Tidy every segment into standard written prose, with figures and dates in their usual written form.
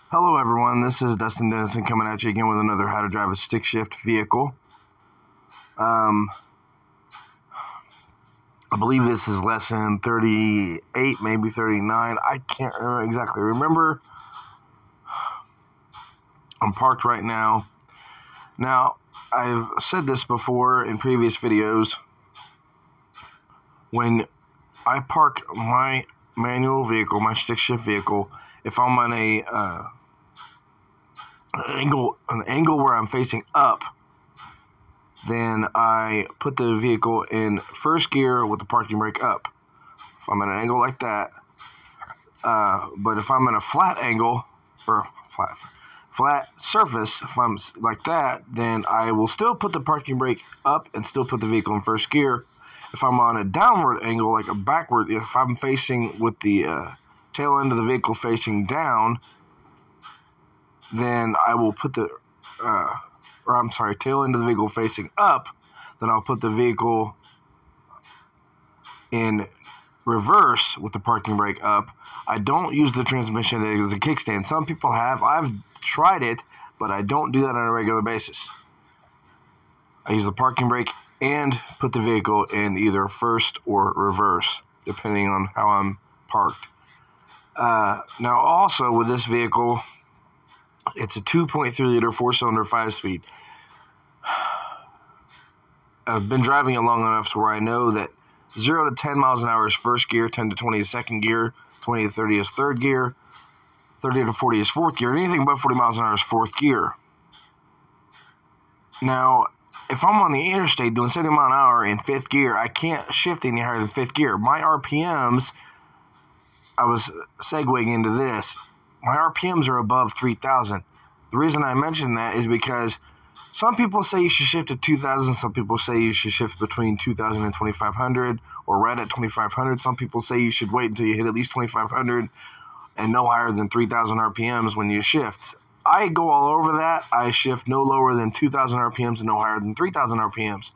Hello everyone, this is Dustin Dennison coming at you again with another how to drive a stick shift vehicle. I believe this is lesson 38, maybe 39. I can't remember exactly. Remember, I'm parked right now. Now, I've said this before in previous videos. When I park my manual vehicle, my stick shift vehicle, if I'm on an angle where I'm facing up, then I put the vehicle in first gear with the parking brake up. If I'm at an angle like that, but if I'm in a flat angle or flat surface, if I'm like that, then I will still put the parking brake up and still put the vehicle in first gear. If I'm on a downward angle, like a backward, if I'm facing with the tail end of the vehicle facing down, then I will put the, tail end of the vehicle facing up, then I'll put the vehicle in reverse with the parking brake up. I don't use the transmission as a kickstand. Some people have. I've tried it, but I don't do that on a regular basis. I use the parking brake and put the vehicle in either first or reverse, depending on how I'm parked. Now, also with this vehicle, it's a 2.3 liter 4-cylinder 5-speed. I've been driving it long enough to where I know that 0 to 10 miles an hour is first gear, 10 to 20 is second gear, 20 to 30 is third gear, 30 to 40 is fourth gear, and anything above 40 miles an hour is fourth gear. Now, if I'm on the interstate doing 70 miles an hour in fifth gear, I can't shift any higher than fifth gear. My RPMs, I was segueing into this, my RPMs are above 3,000. The reason I mention that is because some people say you should shift to 2,000. Some people say you should shift between 2,000 and 2,500 or right at 2,500. Some people say you should wait until you hit at least 2,500 and no higher than 3,000 RPMs when you shift. I go all over that. I shift no lower than 2,000 RPMs and no higher than 3,000 RPMs.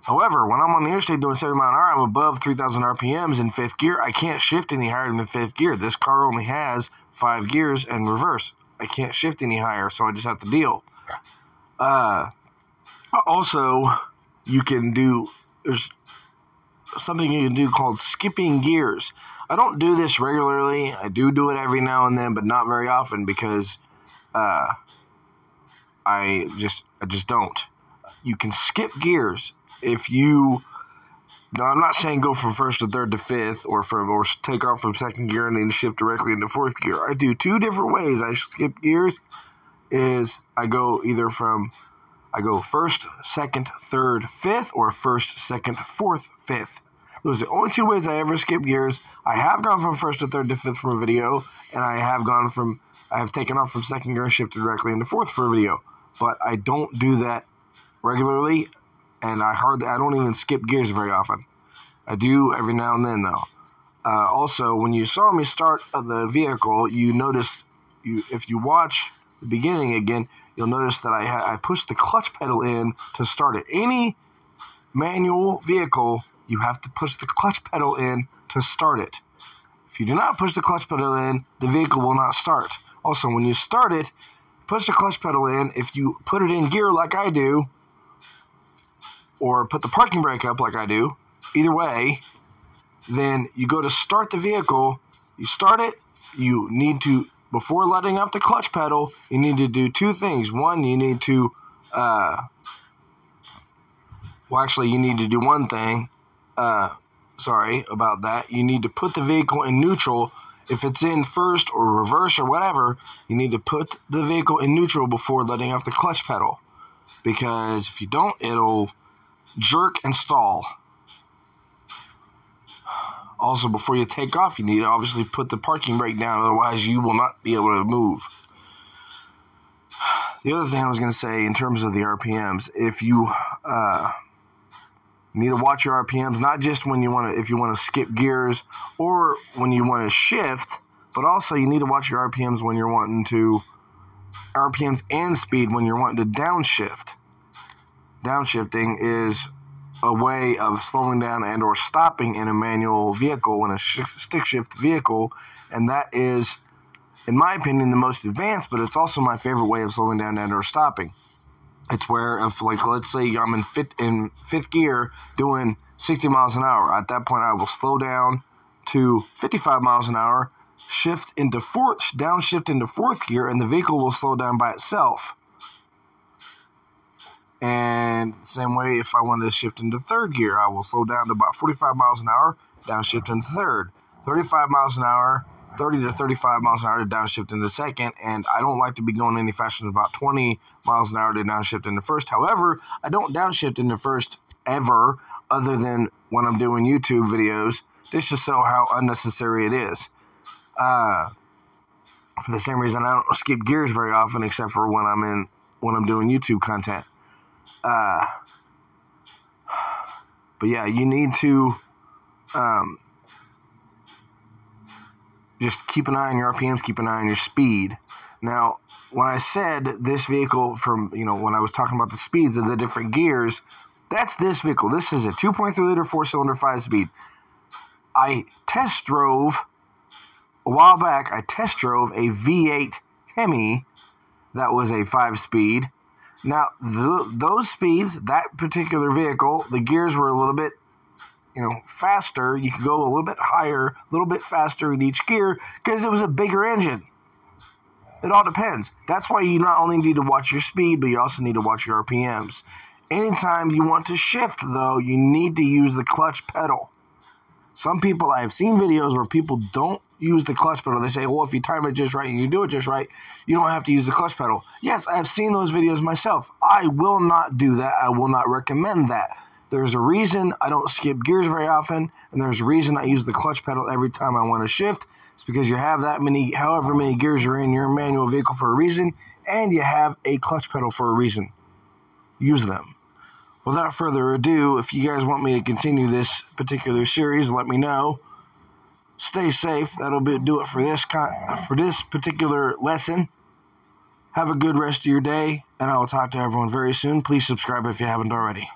However, when I'm on the interstate doing 70 miles an hour, I'm above 3,000 RPMs in fifth gear. I can't shift any higher than fifth gear. This car only has 5 gears and reverse. I can't shift any higher, so I just have to deal. Also, there's something you can do called skipping gears. I don't do this regularly. I do it every now and then, but not very often because I just don't. You can skip gears if you. No, I'm not saying go from first to third to fifth, or take off from second gear and then shift directly into fourth gear. I do 2 different ways I skip gears. I go first, second, third, fifth, or first, second, fourth, fifth. Those are the only 2 ways I ever skip gears. I have gone from first to third to fifth for a video, and I have taken off from second gear and shifted directly into fourth for a video. But I don't do that regularly, and I don't even skip gears very often. I do every now and then, though. Also, when you saw me start the vehicle, you noticed, if you watch the beginning again, you'll notice that I pushed the clutch pedal in to start it. Any manual vehicle, you have to push the clutch pedal in to start it. If you do not push the clutch pedal in, the vehicle will not start. Also, when you start it, push the clutch pedal in. If you put it in gear like I do, or put the parking brake up like I do, either way, then you go to start the vehicle, you start it, you need to, before letting up the clutch pedal, you need to do 2 things. One, you need to, you need to do one thing. Sorry about that. You need to put the vehicle in neutral. If it's in first or reverse or whatever, you need to put the vehicle in neutral before letting off the clutch pedal. Because if you don't, it'll jerk and stall. Also, before you take off, you need to obviously put the parking brake down, otherwise you will not be able to move. The other thing I was going to say in terms of the RPMs, if you need to watch your RPMs, not just if you want to skip gears or when you want to shift, but also you need to watch your RPMs when you're wanting to, RPMs and speed when you're wanting to downshift. Downshifting is a way of slowing down and or stopping in a manual vehicle, in a stick shift vehicle, and that is in my opinion, the most advanced, but it's also my favorite way of slowing down and or stopping. It's where if, like, let's say I'm in fifth gear doing 60 miles an hour. At that point, I will slow down to 55 miles an hour, downshift into fourth gear, and the vehicle will slow down by itself. And same way, if I wanted to shift into third gear, I will slow down to about 45 miles an hour, downshift into third. 35 miles an hour, 30 to 35 miles an hour to downshift into second, and I don't like to be going any faster than about 20 miles an hour to downshift into first. However, I don't downshift into first ever, other than when I'm doing YouTube videos. This just shows how unnecessary it is. For the same reason, I don't skip gears very often, except for when I'm doing YouTube content. But yeah, you need to just keep an eye on your RPMs, keep an eye on your speed. Now, when I said this vehicle when I was talking about the speeds of the different gears, that's this vehicle. This is a 2.3 liter 4-cylinder 5-speed. A while back, I test drove a V8 Hemi that was a 5-speed. Now, those speeds, that particular vehicle, the gears were a little bit, faster. You could go a little bit higher, a little bit faster in each gear because it was a bigger engine. It all depends. That's why you not only need to watch your speed, but you also need to watch your RPMs. Anytime you want to shift, though, you need to use the clutch pedal. Some people, I've seen videos where people don't use the clutch pedal. They say, well, if you time it just right and you do it just right, you don't have to use the clutch pedal. Yes, I've seen those videos myself. I will not do that. I will not recommend that. There's a reason I don't skip gears very often, and there's a reason I use the clutch pedal every time I want to shift. It's because you have however many gears are in your manual vehicle for a reason, and you have a clutch pedal for a reason. Use them. Without further ado, if you guys want me to continue this particular series, let me know. Stay safe. That'll do it for this particular lesson. Have a good rest of your day, and I will talk to everyone very soon. Please subscribe if you haven't already.